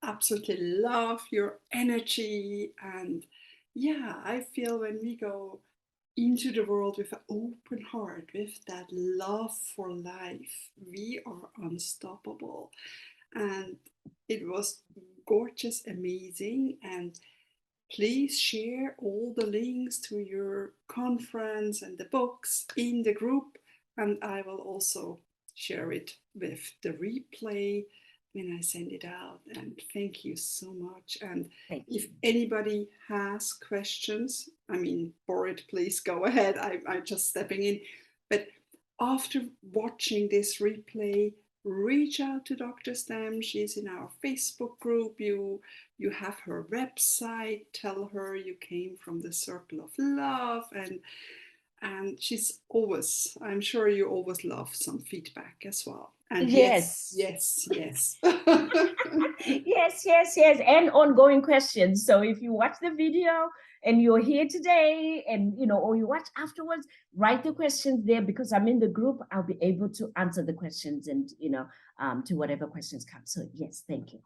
absolutely love your energy. And yeah, I feel when we go into the world with an open heart, with that love for life, we are unstoppable. And it was gorgeous, amazing. And please share all the links to your conference and the books in the group. And I will also share it with the replay when I send it out. And thank you so much. And Thank if you. anybody has questions, I mean, Borit, please go ahead. I'm just stepping in. But after watching this replay, reach out to Dr. Stem. She's in our Facebook group. You have her website. Tell her you came from the circle of love, and she's always, I'm sure you always love some feedback as well. And yes, Yes. yes, yes. Yes, yes, yes, and ongoing questions. So if you watch the video and you're here today, and or you watch afterwards, write the questions there, because I'm in the group. I'll be able to answer the questions, and to whatever questions come. So yes, thank you.